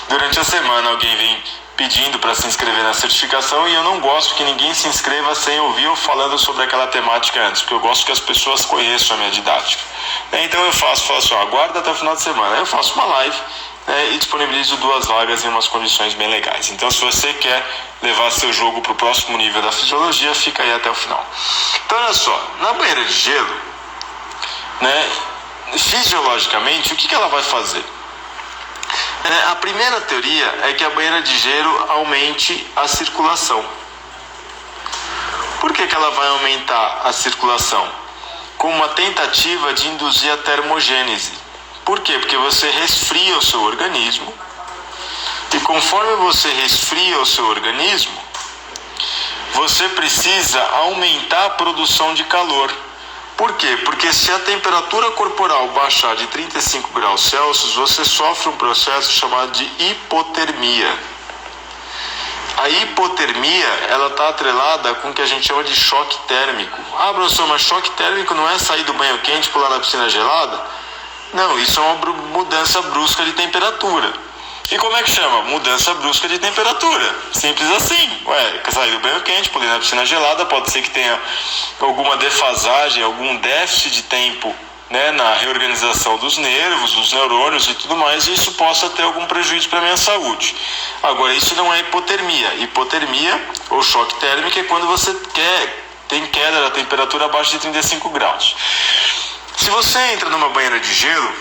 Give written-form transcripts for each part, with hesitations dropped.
durante a semana alguém vem pedindo para se inscrever na certificação e eu não gosto que ninguém se inscreva sem ouvir eu falando sobre aquela temática antes, porque eu gosto que as pessoas conheçam a minha didática. Então eu falo assim, aguarda até o final de semana. Eu faço uma live, e disponibilizo 2 vagas em umas condições bem legais. Então, se você quer levar seu jogo para o próximo nível da fisiologia, fica aí até o final. Então, olha só, na banheira de gelo, fisiologicamente, o que ela vai fazer? A primeira teoria é que a banheira de gelo aumente a circulação. Por que ela vai aumentar a circulação? Com uma tentativa de induzir a termogênese. Por quê? Porque você resfria o seu organismo e conforme você resfria o seu organismo, você precisa aumentar a produção de calor. Por quê? Porque se a temperatura corporal baixar de 35 graus Celsius, você sofre um processo chamado de hipotermia. A hipotermia, ela está atrelada com o que a gente chama de choque térmico. Ah, professor, mas choque térmico não é sair do banho quente e pular na piscina gelada? Não, isso é uma mudança brusca de temperatura. E como é que chama? Mudança brusca de temperatura. Simples assim. Sair do banho quente, pulei na piscina gelada, pode ser que tenha alguma defasagem, algum déficit de tempo, na reorganização dos nervos, dos neurônios e tudo mais, e isso possa ter algum prejuízo para a minha saúde. Agora, isso não é hipotermia. Hipotermia, ou choque térmico, é quando você tem queda da temperatura abaixo de 35 graus. Se você entra numa banheira de gelo,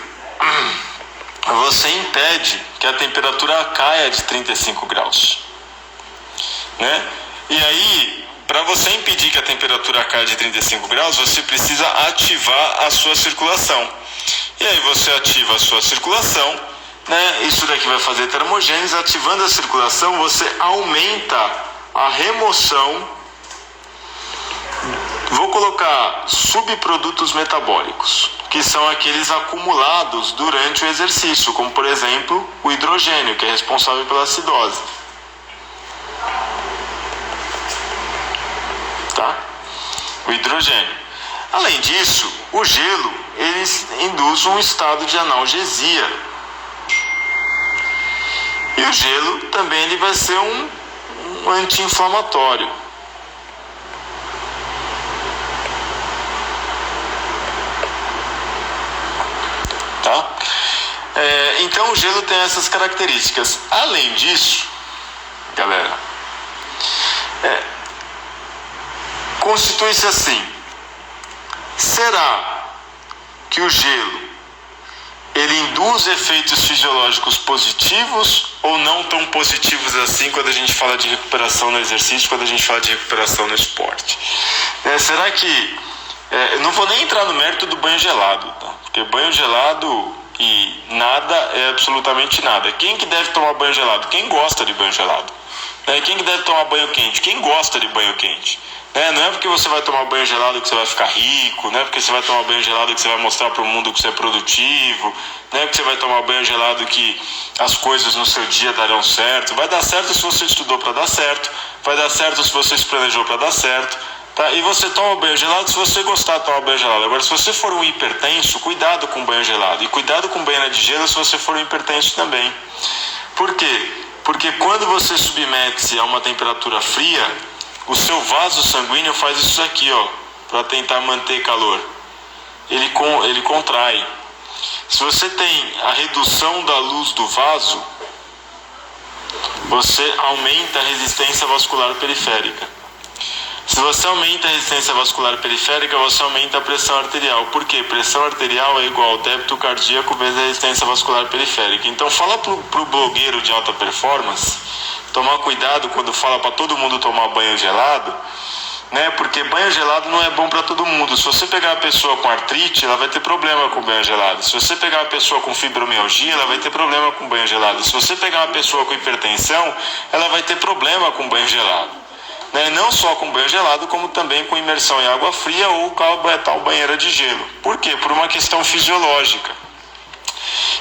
você impede que a temperatura caia de 35 graus. E aí, para você impedir que a temperatura caia de 35 graus, você precisa ativar a sua circulação. E aí você ativa a sua circulação, isso daqui vai fazer termogênese. Ativando a circulação, você aumenta a remoção. Vou colocar subprodutos metabólicos, que são aqueles acumulados durante o exercício, como por exemplo o hidrogênio, que é responsável pela acidose. O hidrogênio. Além disso, o gelo, ele induz um estado de analgesia. E o gelo também ele vai ser um anti-inflamatório. Então o gelo tem essas características. Além disso, galera, constitui-se assim: será que o gelo ele induz efeitos fisiológicos positivos ou não tão positivos assim quando a gente fala de recuperação no exercício, quando a gente fala de recuperação no esporte? Será que eu não vou nem entrar no mérito do banho gelado, tá? Porque banho gelado e nada é absolutamente nada. Quem que deve tomar banho gelado? Quem gosta de banho gelado. Quem que deve tomar banho quente? Quem gosta de banho quente. Não é porque você vai tomar banho gelado que você vai ficar rico, não é porque você vai tomar banho gelado que você vai mostrar para o mundo que você é produtivo, não é porque você vai tomar banho gelado que as coisas no seu dia darão certo. Vai dar certo se você estudou para dar certo, vai dar certo se você se planejou para dar certo. E você toma banho gelado se você gostar de tomar banho gelado. Agora, se você for um hipertenso, cuidado com banho gelado. E cuidado com banheira de gelo se você for um hipertenso também. Por quê? Porque quando você submete-se a uma temperatura fria, o seu vaso sanguíneo faz isso aqui, para tentar manter calor. Ele contrai. Se você tem a redução da luz do vaso, você aumenta a resistência vascular periférica. Se você aumenta a resistência vascular periférica, você aumenta a pressão arterial. Por quê? Pressão arterial é igual ao débito cardíaco vezes a resistência vascular periférica. Então fala pro blogueiro de alta performance tomar cuidado quando fala para todo mundo tomar banho gelado, porque banho gelado não é bom para todo mundo. Se você pegar uma pessoa com artrite, ela vai ter problema com banho gelado. Se você pegar uma pessoa com fibromialgia, ela vai ter problema com banho gelado. Se você pegar uma pessoa com hipertensão, ela vai ter problema com banho gelado. Não só com banho gelado, como também com imersão em água fria ou tal banheira de gelo. Por quê? Por uma questão fisiológica.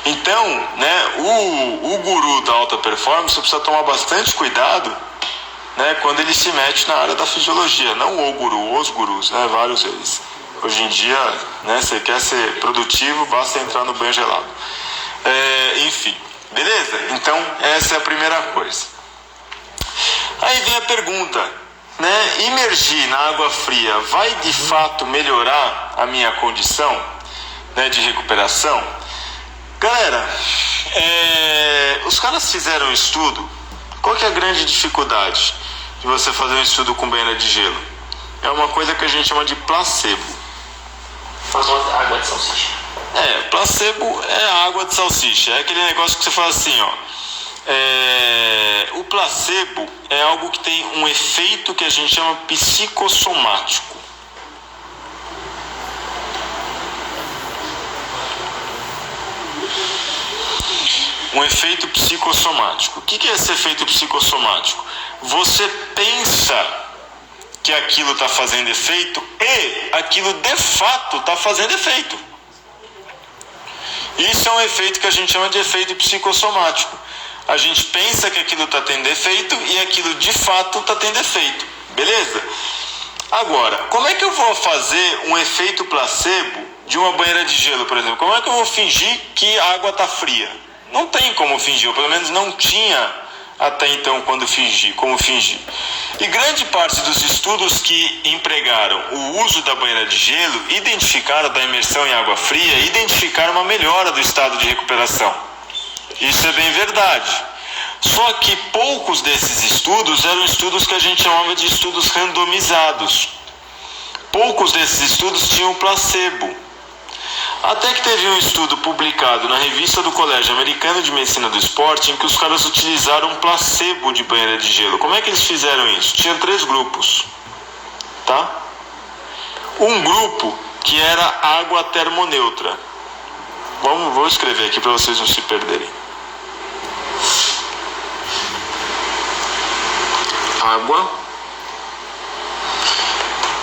Então, o guru da alta performance precisa tomar bastante cuidado, quando ele se mete na área da fisiologia. Não o guru, os gurus, vários deles. Hoje em dia, você quer ser produtivo, basta entrar no banho gelado. Enfim, Beleza? Então, essa é a primeira coisa. Aí vem a pergunta, né? Imergir na água fria vai de fato melhorar a minha condição, né, de recuperação? Galera, os caras fizeram um estudo. Qual que é a grande dificuldade de você fazer um estudo com banheira de gelo? É uma coisa que a gente chama de placebo. Famosa água de salsicha. Placebo é água de salsicha. É aquele negócio que você fala assim, ó. O placebo é algo que tem um efeito que a gente chama psicossomático. Um efeito psicossomático. O que é esse efeito psicossomático? Você pensa que aquilo está fazendo efeito e aquilo de fato está fazendo efeito. Isso é um efeito que a gente chama de efeito psicossomático. A gente pensa que aquilo está tendo efeito e aquilo de fato está tendo efeito. Beleza? Agora, como é que eu vou fazer um efeito placebo de uma banheira de gelo, por exemplo? Como é que eu vou fingir que a água está fria? Não tem como fingir, ou pelo menos não tinha até então como fingir. E grande parte dos estudos que empregaram o uso da banheira de gelo identificaram da imersão em água fria, identificaram uma melhora do estado de recuperação. Isso é bem verdade. Só que poucos desses estudos eram estudos que a gente chamava de estudos randomizados. Poucos desses estudos tinham placebo. Até que teve um estudo publicado na revista do Colégio Americano de Medicina do Esporte em que os caras utilizaram um placebo de banheira de gelo. Como é que eles fizeram isso? Tinha 3 grupos, tá? Um grupo que era água termoneutra. Vou escrever aqui para vocês não se perderem. Água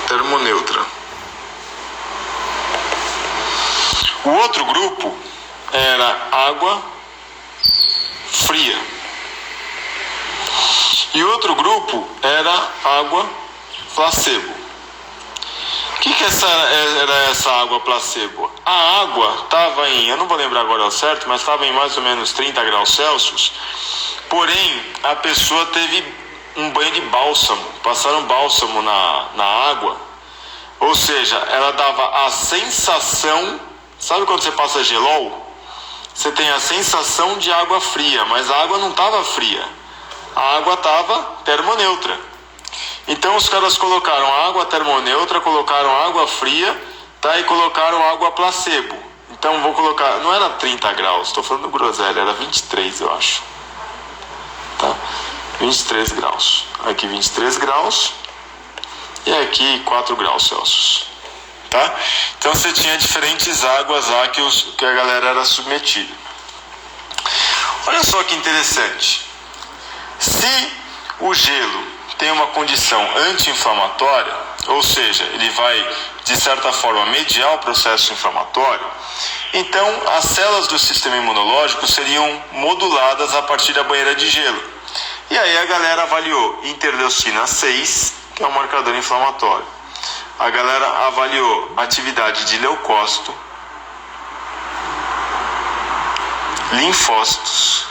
termoneutra. O outro grupo era água fria. E outro grupo era água placebo. O que era essa água placebo? A água estava eu não vou lembrar agora ao certo, mas estava em mais ou menos 30 graus Celsius. Porém, a pessoa teve um banho de bálsamo. Passaram bálsamo na água. Ou seja, ela dava a sensação... Sabe quando você passa gelol? Você tem a sensação de água fria, mas a água não estava fria. A água estava termoneutra. Então os caras colocaram água termoneutra, colocaram água fria, tá? E colocaram água placebo. Então vou colocar... Não era 30 graus, estou falando groselha, era 23, eu acho. Tá? 23 graus. Aqui 23 graus. E aqui 4 graus Celsius. Tá? Então você tinha diferentes águas lá que a galera era submetida. Olha só que interessante. Se o gelo tem uma condição anti-inflamatória, ou seja, ele vai de certa forma mediar o processo inflamatório, então as células do sistema imunológico seriam moduladas a partir da banheira de gelo. E aí a galera avaliou interleucina 6, que é um marcador inflamatório. A galera avaliou a atividade de leucócito, linfócitos,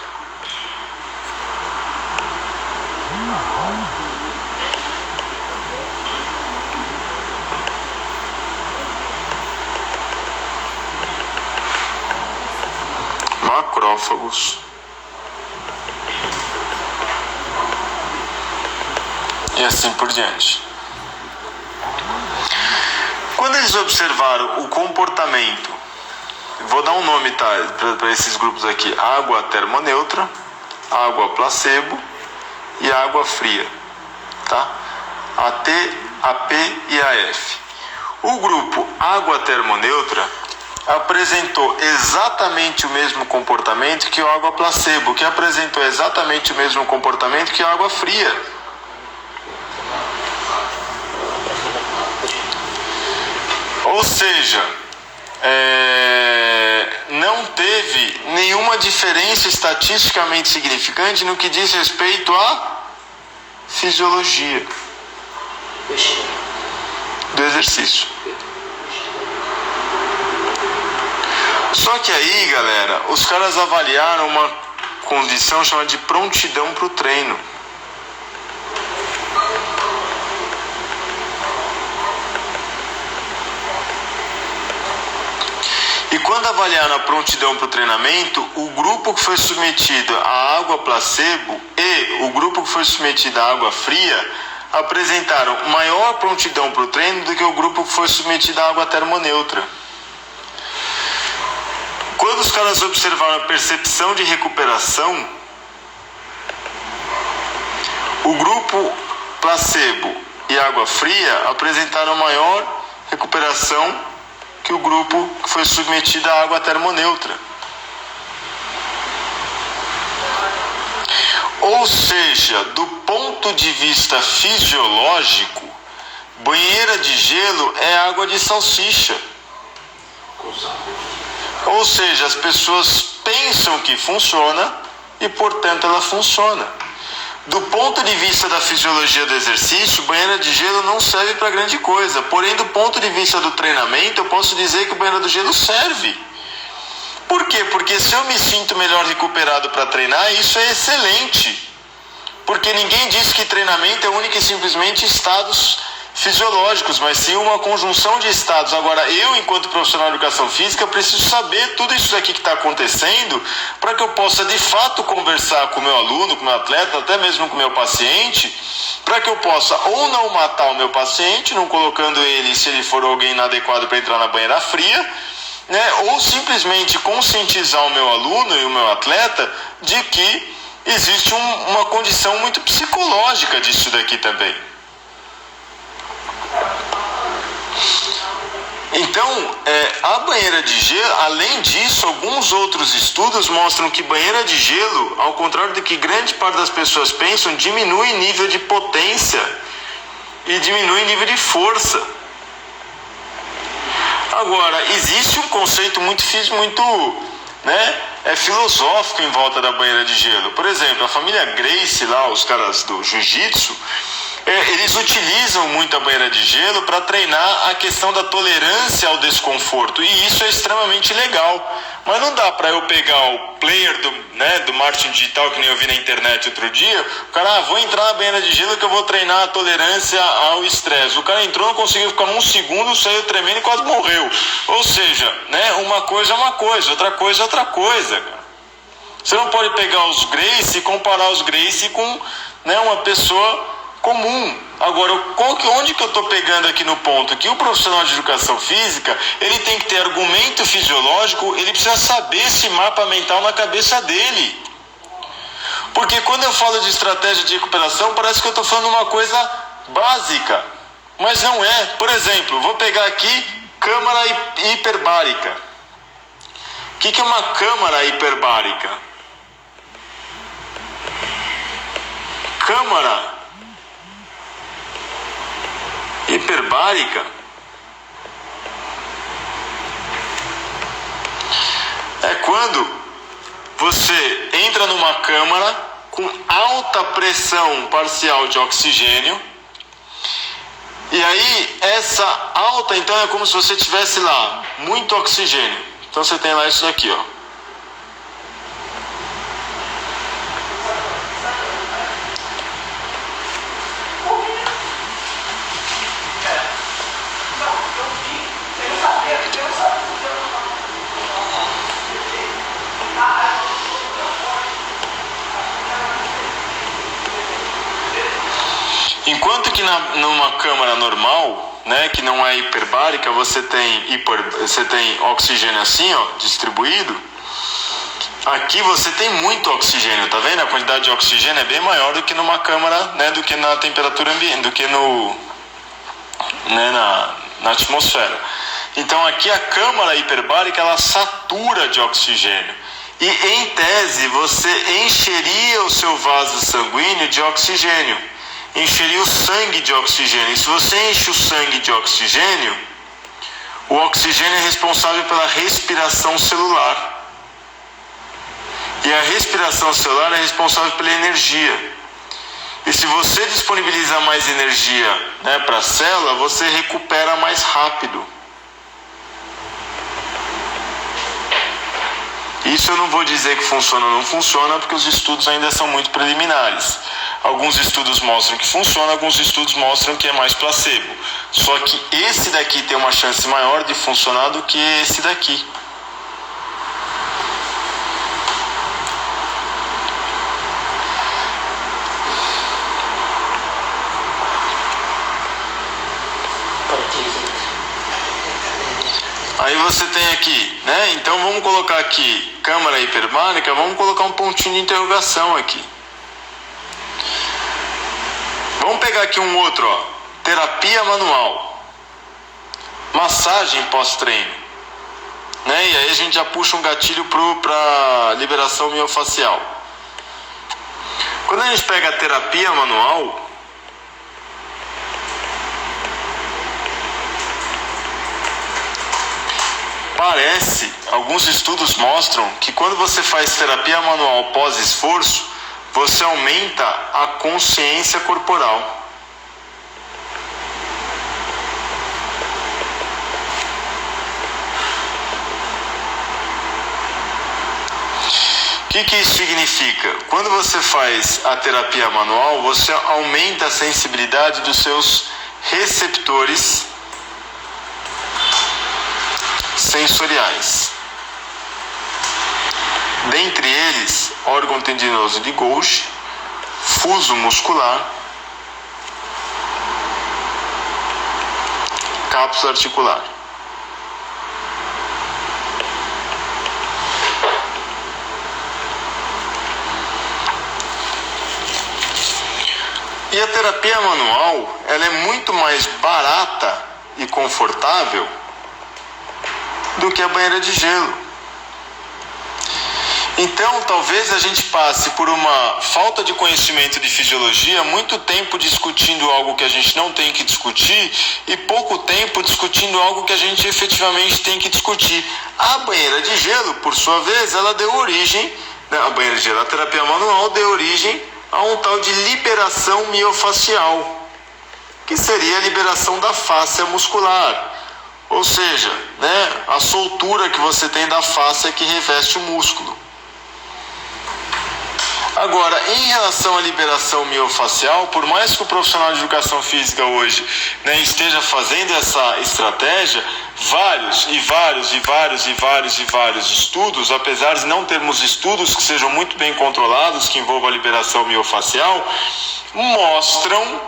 macrófagos e assim por diante. Quando eles observaram o comportamento, vou dar um nome, tá, para esses grupos aqui: água termoneutra, água placebo e água fria, tá? A T, a P e a F. O grupo água termoneutra apresentou exatamente o mesmo comportamento que a água placebo, que apresentou exatamente o mesmo comportamento que a água fria. Ou seja, não teve nenhuma diferença estatisticamente significante no que diz respeito à fisiologia do exercício. Só que aí, galera, os caras avaliaram condição chamada de prontidão para o treino. E quando avaliaram a prontidão para o treinamento, o grupo que foi submetido à água placebo e o grupo que foi submetido à água fria apresentaram maior prontidão para o treino do que o grupo que foi submetido à água termoneutra. Quando os caras observaram a percepção de recuperação, o grupo placebo e água fria apresentaram maior recuperação que o grupo que foi submetido à água termoneutra. Ou seja, do ponto de vista fisiológico, banheira de gelo é água de salsicha. Ou seja, as pessoas pensam que funciona e, portanto, ela funciona. Do ponto de vista da fisiologia do exercício, banheira de gelo não serve para grande coisa. Porém, do ponto de vista do treinamento, eu posso dizer que o banheira do gelo serve. Por quê? Porque se eu me sinto melhor recuperado para treinar, isso é excelente. Porque ninguém diz que treinamento é único e simplesmente estados fisiológicos, mas sim uma conjunção de estados. Agora, eu, enquanto profissional de educação física, preciso saber tudo isso aqui que está acontecendo para que eu possa, de fato, conversar com o meu aluno, com o meu atleta, até mesmo com o meu paciente, para que eu possa ou não matar o meu paciente, não colocando ele, se ele for alguém inadequado, para entrar na banheira fria, né? Ou simplesmente conscientizar o meu aluno e o meu atleta de que existe uma condição muito psicológica disso daqui também. Então, a banheira de gelo, além disso, alguns outros estudos mostram que banheira de gelo, ao contrário do que grande parte das pessoas pensam, diminui nível de potência e diminui nível de força. Agora, existe um conceito muito filosófico em volta da banheira de gelo. Por exemplo, a família Gracie lá, os caras do jiu-jitsu, eles utilizam muito a banheira de gelo para treinar a questão da tolerância ao desconforto, e isso é extremamente legal. Mas não dá para eu pegar o player do marketing digital, que nem eu vi na internet outro dia, o cara, vou entrar na banheira de gelo que eu vou treinar a tolerância ao estresse. O cara entrou, não conseguiu ficar um segundo, saiu tremendo e quase morreu. Ou seja, uma coisa é uma coisa, outra coisa é outra coisa, cara. Você não pode pegar os Gracie e comparar os Gracie com uma pessoa comum. Agora, onde que eu estou pegando aqui no ponto? Que o profissional de educação física, ele tem que ter argumento fisiológico, ele precisa saber esse mapa mental na cabeça dele. Porque quando eu falo de estratégia de recuperação, parece que eu estou falando uma coisa básica, mas não é. Por exemplo, vou pegar aqui câmara hiperbárica. O que é uma câmara hiperbárica? Câmara hiperbárica é quando você entra numa câmara com alta pressão parcial de oxigênio, e aí essa alta, então, é como se você tivesse lá muito oxigênio. Então você tem lá isso daqui, ó. Enquanto que numa câmara normal, que não é hiperbárica, você tem oxigênio assim, ó, distribuído. Aqui você tem muito oxigênio, tá vendo? A quantidade de oxigênio é bem maior do que numa câmara, do que na temperatura ambiente, do que na atmosfera. Então aqui a câmara hiperbárica, ela satura de oxigênio. E em tese você encheria o seu vaso sanguíneo de oxigênio. Encheria o sangue de oxigênio. E se você enche o sangue de oxigênio, o oxigênio é responsável pela respiração celular. E a respiração celular é responsável pela energia. E se você disponibilizar mais energia para a célula, você recupera mais rápido. Isso eu não vou dizer que funciona ou não funciona, porque os estudos ainda são muito preliminares. Alguns estudos mostram que funciona, alguns estudos mostram que é mais placebo. Só que esse daqui tem uma chance maior de funcionar do que esse daqui. Aí você tem aqui, né? Então vamos colocar aqui câmara hiperbárica, vamos colocar um pontinho de interrogação aqui. Vamos pegar aqui um outro, ó. Terapia manual. Massagem pós-treino. Né? E aí a gente já puxa um gatilho para liberação miofacial. Quando a gente pega a terapia manual, alguns estudos mostram que quando você faz terapia manual pós-esforço, você aumenta a consciência corporal. O que isso significa? Quando você faz a terapia manual, você aumenta a sensibilidade dos seus receptores sensoriais. Dentre eles, órgão tendinoso de Golgi, fuso muscular, cápsula articular. E a terapia manual, ela é muito mais barata e confortável do que a banheira de gelo. Então, talvez a gente passe por uma falta de conhecimento de fisiologia, muito tempo discutindo algo que a gente não tem que discutir e pouco tempo discutindo algo que a gente efetivamente tem que discutir. A banheira de gelo, por sua vez, ela deu origem, a banheira de gelo, a terapia manual deu origem a um tal de liberação miofacial, que seria a liberação da fáscia muscular. Ou seja, né, a soltura que você tem da fáscia que reveste o músculo. Agora, em relação à liberação miofacial, por mais que o profissional de educação física hoje, né, esteja fazendo essa estratégia, vários estudos, apesar de não termos estudos que sejam muito bem controlados, que envolvam a liberação miofacial, mostram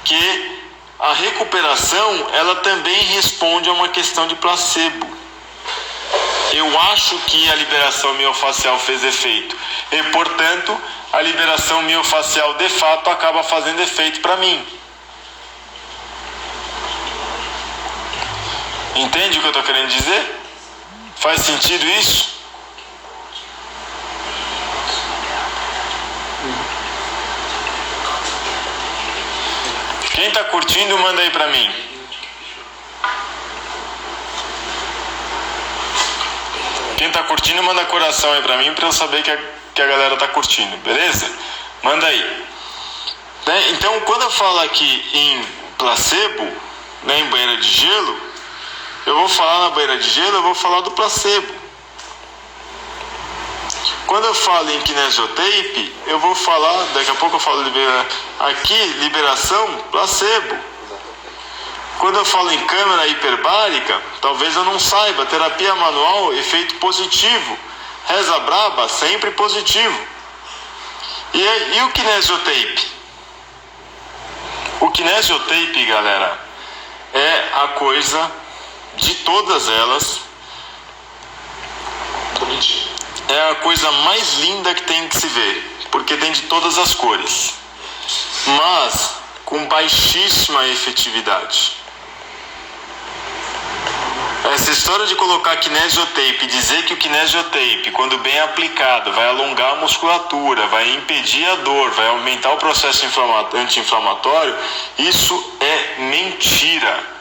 que a recuperação, ela também responde a uma questão de placebo. Eu acho que a liberação miofacial fez efeito e, portanto, a liberação miofacial de fato acaba fazendo efeito para mim. Entende o que eu estou querendo dizer? Faz sentido isso? Quem está curtindo, manda aí para mim. Quem está curtindo, manda coração aí para mim, para eu saber que a galera está curtindo, beleza? Manda aí. Né? Então, quando eu falo aqui em placebo, né, em banheira de gelo, eu vou falar na banheira de gelo, eu vou falar do placebo. Quando eu falo em kinesiotape, eu vou falar, daqui a pouco eu falo aqui, liberação, placebo. Quando eu falo em câmara hiperbárica, talvez eu não saiba, terapia manual, efeito positivo. Reza braba, sempre positivo. E o kinesiotape? O kinesiotape, galera, é a coisa de todas elas. É a coisa mais linda que tem que se ver, porque tem de todas as cores, mas com baixíssima efetividade. Essa história de colocar kinesiotape, dizer que o kinesiotape, quando bem aplicado, vai alongar a musculatura, vai impedir a dor, vai aumentar o processo anti-inflamatório, isso é mentira.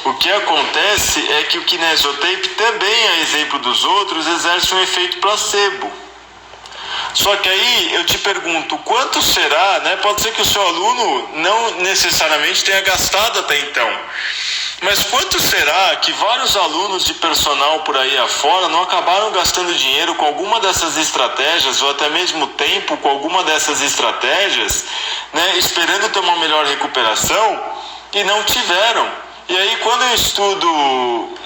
O que acontece é que o kinesiotape também, a exemplo dos outros, exerce um efeito placebo. Só que aí eu te pergunto, quanto será, né? Pode ser que o seu aluno não necessariamente tenha gastado até então. Mas quanto será que vários alunos de personal por aí afora não acabaram gastando dinheiro com alguma dessas estratégias, ou até mesmo tempo com alguma dessas estratégias, né, esperando ter uma melhor recuperação, e não tiveram? E aí quando eu estudo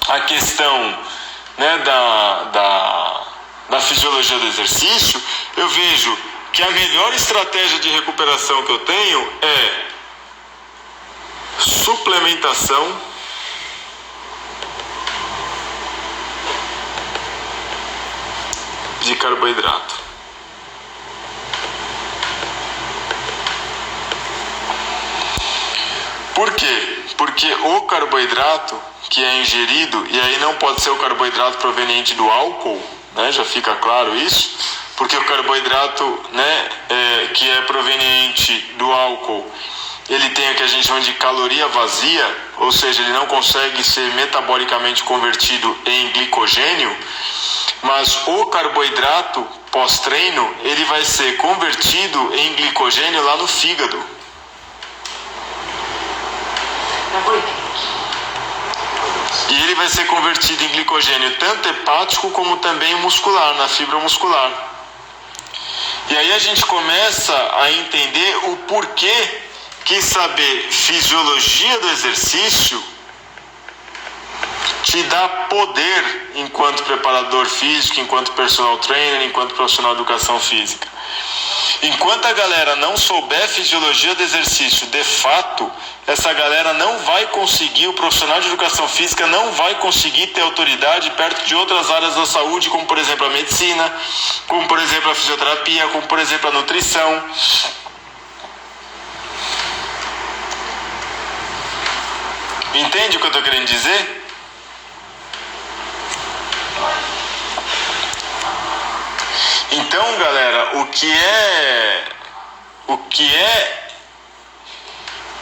a questão, né, da fisiologia do exercício, eu vejo que a melhor estratégia de recuperação que eu tenho é suplementação de carboidrato. Por quê? Porque o carboidrato que é ingerido, e aí não pode ser o carboidrato proveniente do álcool, né, já fica claro isso, porque o carboidrato, né, que é proveniente do álcool, ele tem o que a gente chama de caloria vazia, ou seja, ele não consegue ser metabolicamente convertido em glicogênio, mas o carboidrato pós-treino, ele vai ser convertido em glicogênio lá no fígado. E ele vai ser convertido em glicogênio tanto hepático como também muscular, na fibra muscular. E aí a gente começa a entender o porquê que saber fisiologia do exercício te dá poder enquanto preparador físico, enquanto personal trainer, enquanto profissional de educação física. Enquanto a galera não souber fisiologia do exercício de fato, essa galera não vai conseguir, o profissional de educação física não vai conseguir ter autoridade perto de outras áreas da saúde, como por exemplo a medicina, como por exemplo a fisioterapia, como por exemplo a nutrição. Entende o que eu estou querendo dizer? Então, galera, o que é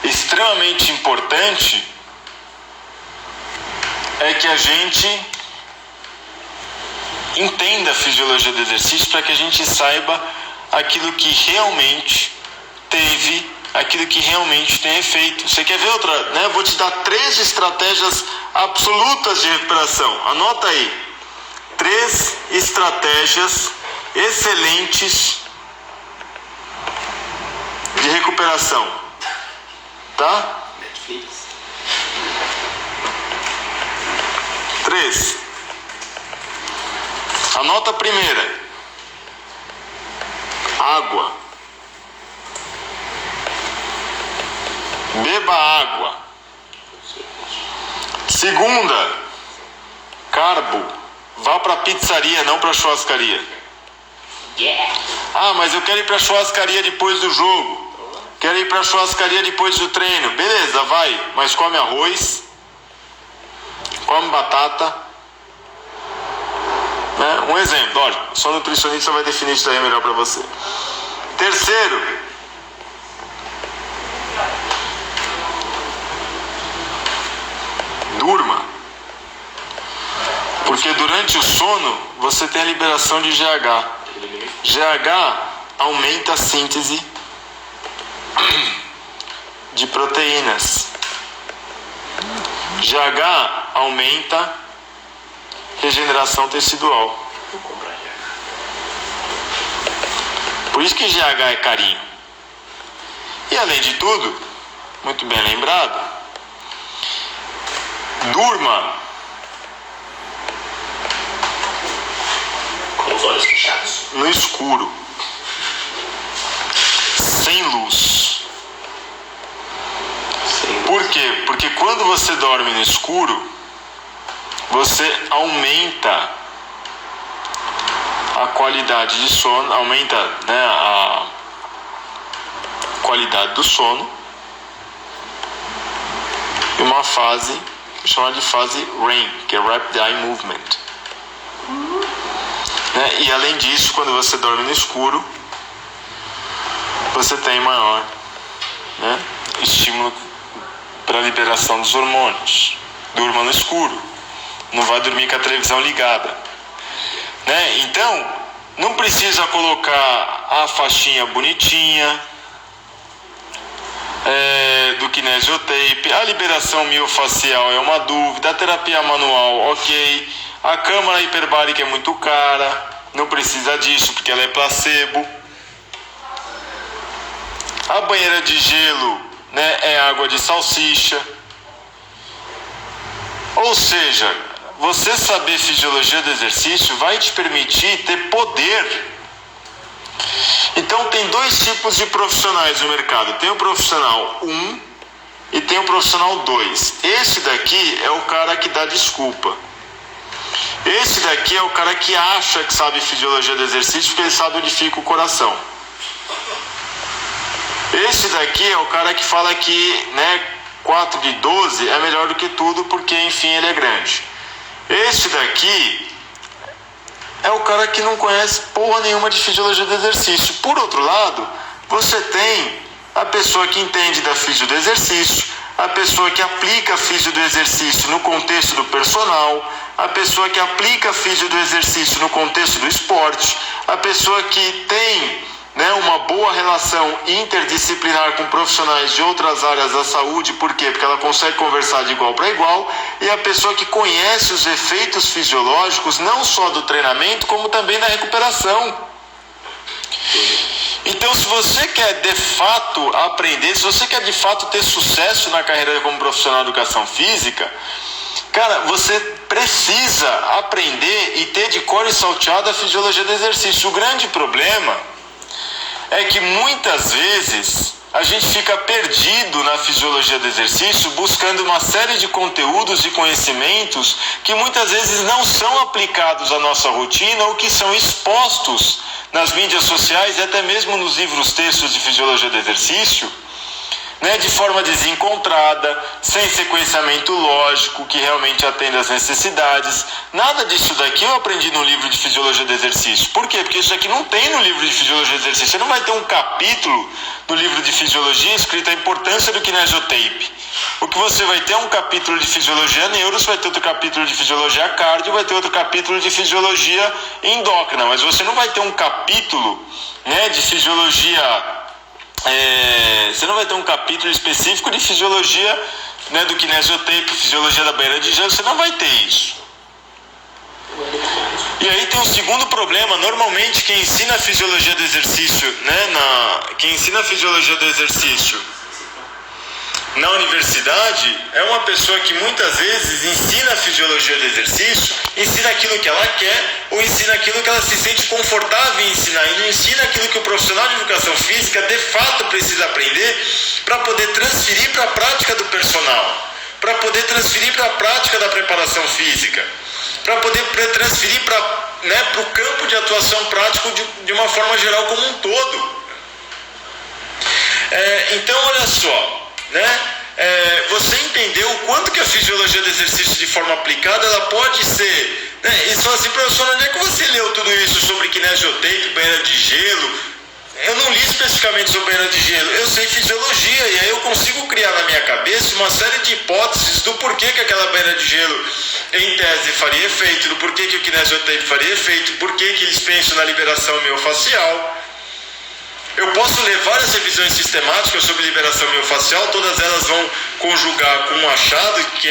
extremamente importante é que a gente entenda a fisiologia do exercício para que a gente saiba aquilo que realmente teve, aquilo que realmente tem efeito. Você quer ver outra, né? Eu vou te dar 3 estratégias absolutas de recuperação. Anota aí. 3 estratégias excelentes de recuperação, tá? Netflix. 3. Anota a primeira. Água. Beba água. Segunda, carbo. Vá para pizzaria, não para churrascaria. Yeah. Ah, mas eu quero ir pra churrascaria depois do jogo. Quero ir pra churrascaria depois do treino. Beleza, vai. Mas come arroz. Come batata. Né? Um exemplo, lógico. Só nutricionista vai definir isso aí melhor pra você. Terceiro. Durma. Porque durante o sono você tem a liberação de GH. GH aumenta a síntese de proteínas. GH aumenta a regeneração tecidual. Por isso que GH é carinho. E além de tudo, muito bem lembrado, durma Com os olhos fechados. no escuro, sem luz. Por quê? Porque quando você dorme no escuro, você aumenta a qualidade de sono, aumenta, né, a qualidade do sono, e uma fase chamada de fase REM, que é Rapid Eye Movement. Né? E além disso, quando você dorme no escuro, você tem maior, né, estímulo para a liberação dos hormônios. Durma no escuro, não vai dormir com a televisão ligada, né? Então, Não precisa colocar a faixinha bonitinha do kinesiotape. A liberação miofacial é uma dúvida. A terapia manual, ok. A câmara hiperbárica é muito cara, não precisa disso porque ela é placebo. A banheira de gelo, né, é água de salsicha. Ou seja, você saber fisiologia do exercício vai te permitir ter poder. Então tem dois tipos de profissionais no mercado. Tem o profissional 1 e tem o profissional 2. Esse daqui é o cara que dá desculpa. Esse daqui é o cara que acha que sabe fisiologia do exercício porque ele sabe onde fica o coração. Esse daqui é o cara que fala que, né, 4 de 12 é melhor do que tudo porque, enfim, ele é grande. Esse daqui é o cara que não conhece porra nenhuma de fisiologia do exercício. Por outro lado, você tem a pessoa que entende da físio do exercício, a pessoa que aplica a físio do exercício no contexto do personal, a pessoa que aplica a físio do exercício no contexto do esporte, a pessoa que tem, né, uma boa relação interdisciplinar com profissionais de outras áreas da saúde. Por quê? Porque ela consegue conversar de igual para igual. E a pessoa que conhece os efeitos fisiológicos não só do treinamento, como também da recuperação. Então, se você quer de fato aprender, se você quer de fato ter sucesso na carreira como profissional de educação física, cara, você precisa aprender e ter de cor e salteado a fisiologia do exercício. O grande problema é que muitas vezes a gente fica perdido na fisiologia do exercício buscando uma série de conteúdos e conhecimentos que muitas vezes não são aplicados à nossa rotina ou que são expostos nas mídias sociais e até mesmo nos livros textos de fisiologia do exercício, né, de forma desencontrada, sem sequenciamento lógico que realmente atenda às necessidades. Nada disso daqui eu aprendi no livro de fisiologia do exercício. Por quê? Porque isso aqui não tem no livro de fisiologia do exercício. Você não vai ter um capítulo no livro de fisiologia escrito a importância do kinesiotape. O que você vai ter é um capítulo de fisiologia neuro, você vai ter outro capítulo de fisiologia cardio, vai ter outro capítulo de fisiologia endócrina, mas você não vai ter um capítulo, né, de fisiologia. Você não vai ter um capítulo específico de fisiologia, né, do kinesiotape, fisiologia da banheira de gelo, você não vai ter isso. E aí tem um segundo problema. Normalmente quem ensina a fisiologia do exercício, né, quem ensina a fisiologia do exercício na universidade é uma pessoa que muitas vezes ensina a fisiologia do exercício, ensina aquilo que ela quer ou ensina aquilo que ela se sente confortável em ensinar e não ensina aquilo que o profissional de educação física de fato precisa aprender para poder transferir para a prática do personal, para poder transferir para a prática da preparação física, para poder transferir para, né, o campo de atuação prático de uma forma geral como um todo. Então olha só, né? Você entendeu o quanto que a fisiologia do exercício de forma aplicada ela pode ser, né? E só assim, professor, onde é que você leu tudo isso sobre kinesiotape, banheira de gelo? Eu não li especificamente sobre banheira de gelo, eu sei fisiologia e aí eu consigo criar na minha cabeça uma série de hipóteses do porquê que aquela banheira de gelo em tese faria efeito, do porquê que o kinesiotape faria efeito, porquê que eles pensam na liberação miofacial. Eu posso ler várias revisões sistemáticas sobre liberação miofacial, todas elas vão conjugar com um achado que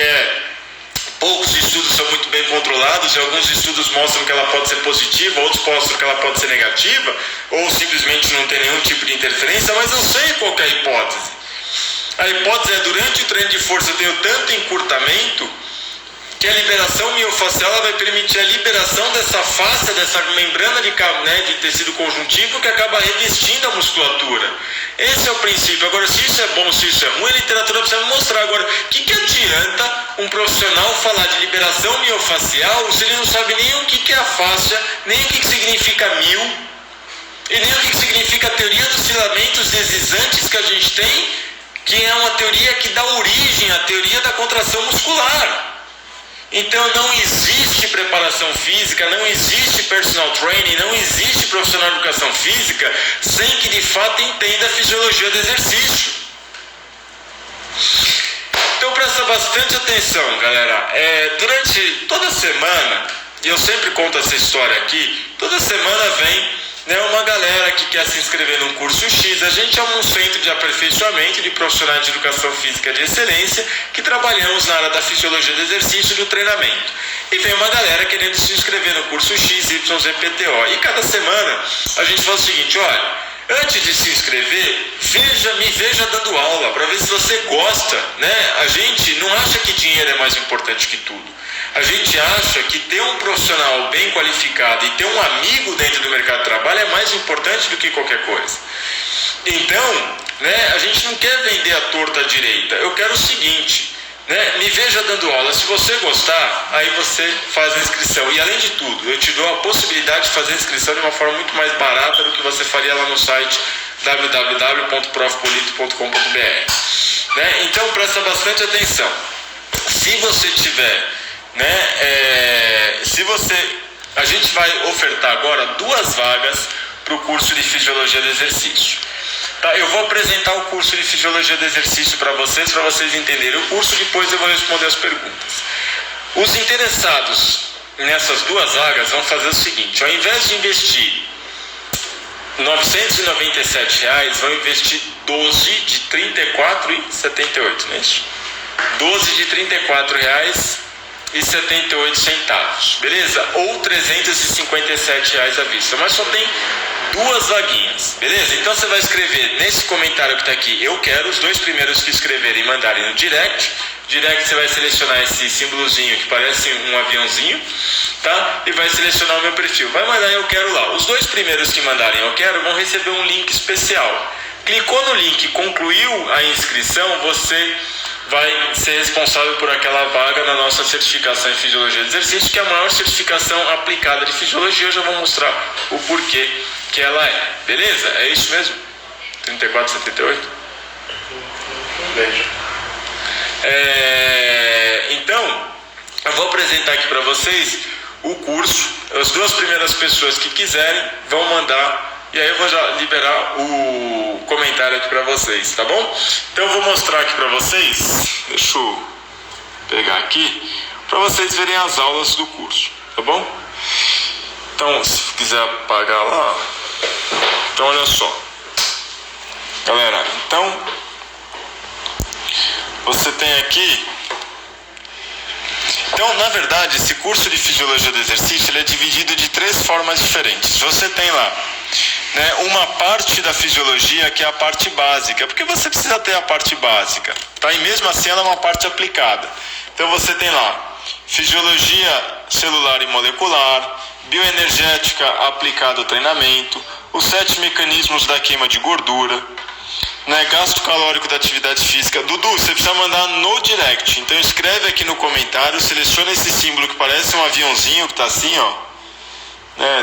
poucos estudos são muito bem controlados e alguns estudos mostram que ela pode ser positiva, outros mostram que ela pode ser negativa, ou simplesmente não tem nenhum tipo de interferência, mas eu sei qual que é a hipótese. A hipótese é, durante o treino de força eu tenho tanto encurtamento que a liberação miofacial ela vai permitir a liberação dessa fáscia, dessa membrana de tecido conjuntivo que acaba revestindo a musculatura. Esse é o princípio. Agora, se isso é bom, se isso é ruim, a literatura precisa mostrar. Agora, o que adianta um profissional falar de liberação miofacial se ele não sabe nem o que é a fáscia, nem o que significa mio, e nem o que significa a teoria dos filamentos deslizantes que a gente tem, que é uma teoria que dá origem à teoria da contração muscular. Então não existe preparação física, não existe personal training, não existe profissional de educação física sem que de fato entenda a fisiologia do exercício. Então presta bastante atenção, galera. Durante toda a semana, e eu sempre conto essa história aqui, Toda semana vem, né, uma galera que quer se inscrever num curso X. A gente é um centro de aperfeiçoamento de profissionais de educação física de excelência que trabalhamos na área da fisiologia do exercício e do treinamento. E vem uma galera querendo se inscrever no curso X, Y, Z, PTO. E cada semana a gente fala o seguinte: olha, antes de se inscrever, me veja dando aula para ver se você gosta, né? A gente não acha que dinheiro é mais importante que tudo. A gente acha que ter um profissional bem qualificado e ter um amigo dentro do mercado de trabalho é mais importante do que qualquer coisa. Então, né, a gente não quer vender a torta à direita. Eu quero o seguinte, né, me veja dando aula. Se você gostar, aí você faz a inscrição. E além de tudo, eu te dou a possibilidade de fazer a inscrição de uma forma muito mais barata do que você faria lá no site www.profpolito.com.br. Né? Então, presta bastante atenção. Se você tiver, né, a gente vai ofertar agora 2 vagas para o curso de Fisiologia do Exercício. Tá, eu vou apresentar o curso de Fisiologia do Exercício para vocês entenderem o curso, depois eu vou responder as perguntas. Os interessados nessas 2 vagas vão fazer o seguinte: ao invés de investir R$ 997, vão investir 12 de R$ 34,78, não é isso? 12 de R$ 34,78, beleza? Ou R$ 357 à vista, mas só tem 2 vaguinhas, beleza? Então você vai escrever nesse comentário que está aqui, eu quero, os 2 primeiros que escreverem e mandarem no direct. Você vai selecionar esse símbolozinho que parece um aviãozinho, tá? E vai selecionar o meu perfil, vai mandar eu quero lá. Os 2 primeiros que mandarem eu quero vão receber um link especial. Clicou no link, concluiu a inscrição, você vai ser responsável por aquela vaga na nossa certificação em Fisiologia do Exercício, que é a maior certificação aplicada de Fisiologia. Eu já vou mostrar o porquê que ela é, beleza? É isso mesmo? 34,78? Beijo. Então, eu vou apresentar aqui para vocês o curso. As 2 primeiras pessoas que quiserem vão mandar, e aí eu vou já liberar o comentário aqui para vocês, tá bom? Então eu vou mostrar aqui para vocês, deixa eu pegar aqui, para vocês verem as aulas do curso, tá bom? Então, se quiser apagar lá, então olha só, galera, então você tem aqui, então na verdade esse curso de Fisiologia do Exercício ele é dividido de 3 formas diferentes. Você tem lá, né, uma parte da fisiologia que é a parte básica, porque você precisa ter a parte básica, tá? E mesmo assim ela é uma parte aplicada. Então você tem lá fisiologia celular e molecular, bioenergética aplicada ao treinamento, os 7 mecanismos da queima de gordura, né, gasto calórico da atividade física. Dudu, você precisa mandar no direct, então escreve aqui no comentário, seleciona esse símbolo que parece um aviãozinho que está assim, ó.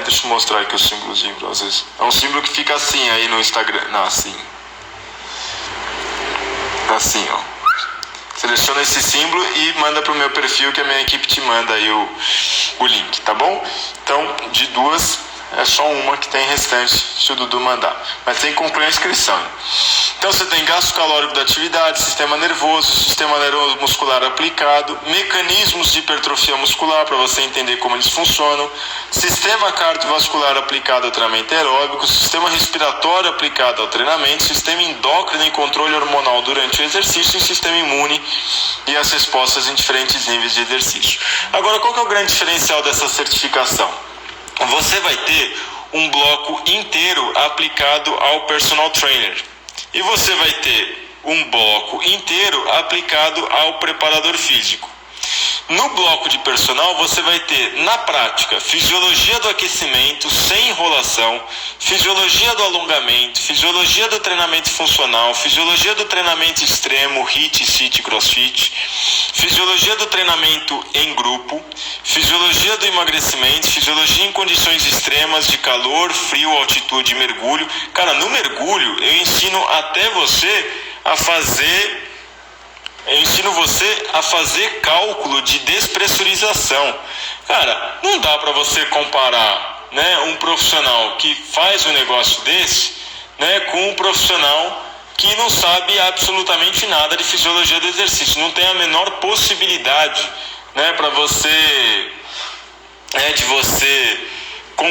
Deixa eu mostrar aqui o símbolozinho para vocês. É um símbolo que fica assim aí no Instagram. Não, assim. Assim, ó. Seleciona esse símbolo e manda pro meu perfil, que a minha equipe te manda aí o link, tá bom? Então, de 2, é só uma que tem restante se o Dudu mandar. Mas tem que concluir a inscrição. Então você tem gasto calórico da atividade, sistema nervoso, sistema neuromuscular aplicado, mecanismos de hipertrofia muscular para você entender como eles funcionam, sistema cardiovascular aplicado ao treinamento aeróbico, sistema respiratório aplicado ao treinamento, sistema endócrino e controle hormonal durante o exercício e sistema imune e as respostas em diferentes níveis de exercício. Agora, qual que é o grande diferencial dessa certificação? Você vai ter um bloco inteiro aplicado ao personal trainer. E você vai ter um bloco inteiro aplicado ao preparador físico. No bloco de personal, você vai ter, na prática, fisiologia do aquecimento sem enrolação, fisiologia do alongamento, fisiologia do treinamento funcional, fisiologia do treinamento extremo, HIIT, CIT, CrossFit, fisiologia do treinamento em grupo, fisiologia do emagrecimento, fisiologia em condições extremas de calor, frio, altitude e mergulho. Cara, no mergulho, eu ensino você a fazer cálculo de despressurização. Cara, não dá para você comparar, né, um profissional que faz um negócio desse, né, com um profissional que não sabe absolutamente nada de fisiologia do exercício. Não tem a menor possibilidade, né, para você, de você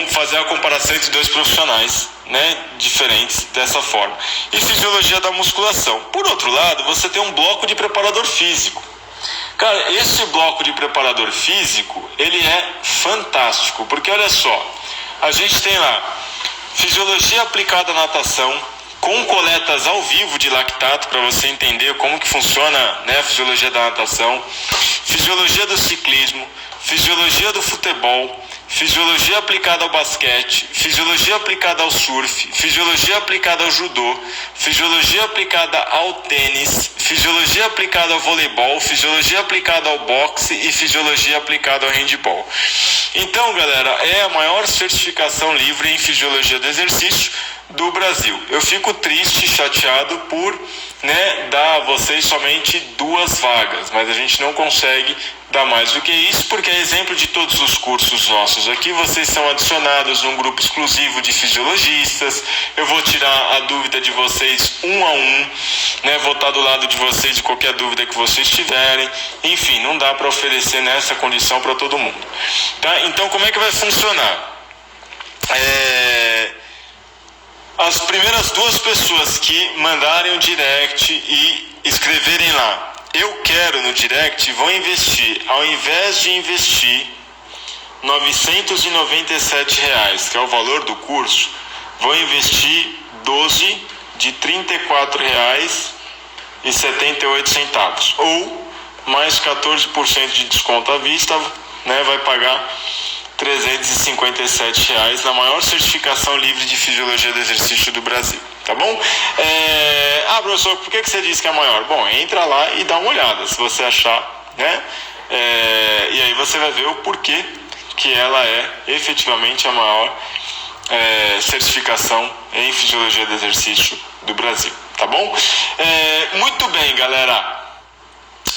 fazer a comparação entre dois profissionais, né, diferentes dessa forma. E fisiologia da musculação. Por outro lado, você tem um bloco de preparador físico. Cara, esse bloco de preparador físico, ele é fantástico, porque olha só, a gente tem lá fisiologia aplicada à natação, com coletas ao vivo de lactato, para você entender como que funciona, né, a fisiologia da natação, fisiologia do ciclismo, fisiologia do futebol, fisiologia aplicada ao basquete, fisiologia aplicada ao surf, fisiologia aplicada ao judô, fisiologia aplicada ao tênis, fisiologia aplicada ao voleibol, fisiologia aplicada ao boxe e fisiologia aplicada ao handball. Então, galera, é a maior certificação livre em fisiologia do exercício do Brasil. Eu fico triste, chateado por, né, dar a vocês somente 2 vagas, mas a gente não consegue dar mais do que isso, porque é exemplo de todos os cursos nossos aqui, vocês são adicionados num grupo exclusivo de fisiologistas. Eu vou tirar a dúvida de vocês um a um, né, vou estar do lado de vocês de qualquer dúvida que vocês tiverem. Enfim, não dá para oferecer nessa condição para todo mundo, tá? Então, como é que vai funcionar? As primeiras 2 pessoas que mandarem o direct e escreverem lá, eu quero, no direct, vão investir, ao invés de investir R$ 997, que é o valor do curso, vão investir 12 de R$ 34,78, ou mais 14% de desconto à vista, né, vai pagar R$ 357 na maior certificação livre de fisiologia do exercício do Brasil, tá bom? Professor, por que você disse que é maior? Bom, entra lá e dá uma olhada, se você achar, né? E aí você vai ver o porquê que ela é efetivamente a maior certificação em fisiologia do exercício do Brasil, tá bom? Muito bem, galera.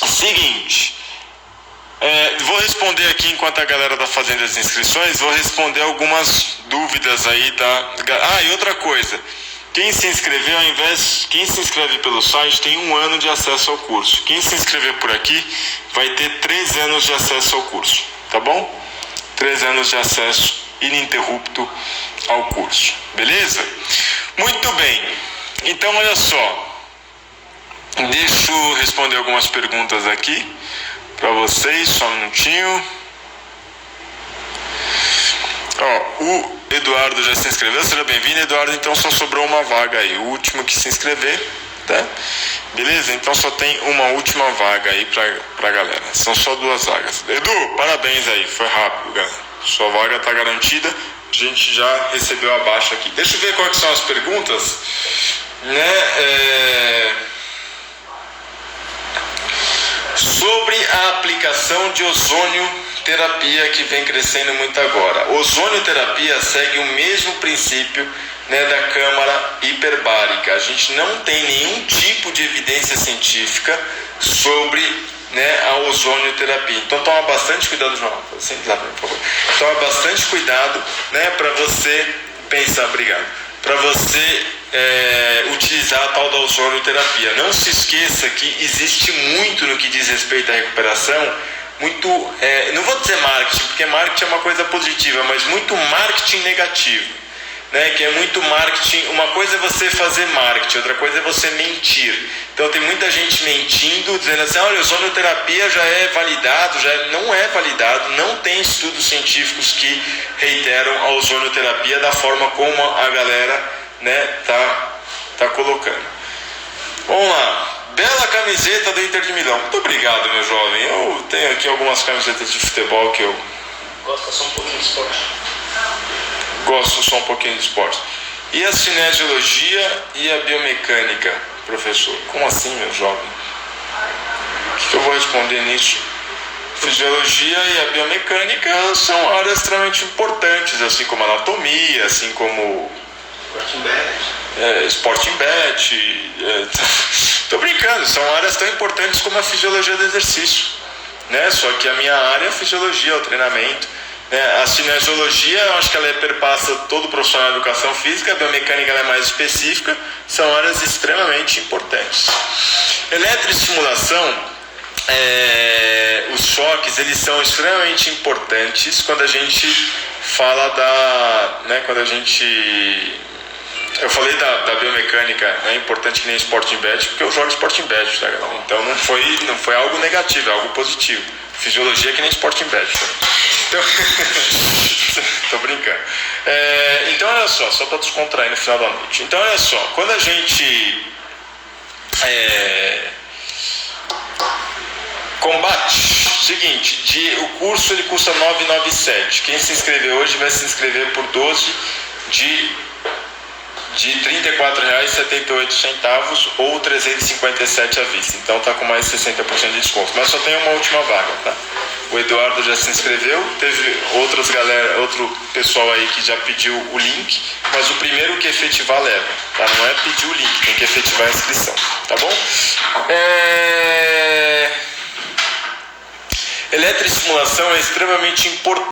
Seguinte. Vou responder aqui enquanto a galera está fazendo as inscrições, vou responder algumas dúvidas aí, tá? E outra coisa, quem se inscreve pelo site tem 1 ano de acesso ao curso. Quem se inscrever por aqui vai ter 3 anos de acesso ao curso, tá bom? 3 anos de acesso ininterrupto ao curso, beleza? Muito bem, então olha só, deixa eu responder algumas perguntas aqui para vocês, só um minutinho. O Eduardo já se inscreveu, seja bem-vindo, Eduardo. Então só sobrou uma vaga aí, o último que se inscrever, tá? Beleza? Então só tem uma última vaga aí pra galera, são só 2 vagas. Edu, parabéns aí, foi rápido, galera. Sua vaga tá garantida, a gente já recebeu a baixa aqui. Deixa eu ver quais são as perguntas, né? Sobre a aplicação de ozonioterapia que vem crescendo muito agora. Ozonioterapia segue o mesmo princípio, né, da câmara hiperbárica. A gente não tem nenhum tipo de evidência científica sobre, né, a ozonioterapia. Então toma bastante cuidado, João. Sempre lá, por favor. Toma bastante cuidado, né, para você pensar, obrigado, para você utilizar a tal da ozonioterapia. Não se esqueça que existe muito no que diz respeito à recuperação, muito, não vou dizer marketing, porque marketing é uma coisa positiva, mas muito marketing negativo, né? Que é muito marketing. Uma coisa é você fazer marketing, outra coisa é você mentir. Então tem muita gente mentindo, dizendo assim, olha, a ozonioterapia já é validado, não é validado, não tem estudos científicos que reiteram a ozonioterapia da forma como a galera, né, tá colocando. Vamos lá. Bela camiseta do Inter de Milão. Muito obrigado, meu jovem. Eu tenho aqui algumas camisetas de futebol que eu gosto só um pouquinho de esporte. Gosto só um pouquinho de esporte. E a cinesiologia e a biomecânica, professor? Como assim, meu jovem? O que eu vou responder nisso? Fisiologia e a biomecânica são áreas extremamente importantes, assim como anatomia, assim como Sporting Bet, tô brincando, são áreas tão importantes como a fisiologia do exercício, né? Só que a minha área é a fisiologia, o treinamento, né? A cinesiologia, eu acho que ela perpassa todo o profissional de educação física, a biomecânica ela é mais específica, são áreas extremamente importantes. Eletroestimulação, os choques, eles são extremamente importantes quando a gente fala da, né, quando a gente, eu falei da biomecânica, é importante que nem Sporting Bet, porque eu jogo Sporting Bet, tá, galera? Então não foi algo negativo, é algo positivo. Fisiologia é que nem Sporting Bet, tá? Então, tô brincando. Então olha só para descontrair no final da noite. Então olha só, quando a gente combate, seguinte, o curso ele custa 997. Quem se inscrever hoje vai se inscrever por 12 de R$ 34,78 ou 357 à vista. Então tá com mais 60% de desconto. Mas só tem uma última vaga, tá? O Eduardo já se inscreveu, teve outro pessoal aí que já pediu o link, mas o primeiro que efetivar leva, tá? Não é pedir o link, tem que efetivar a inscrição, tá bom? Eletroestimulação é extremamente importante.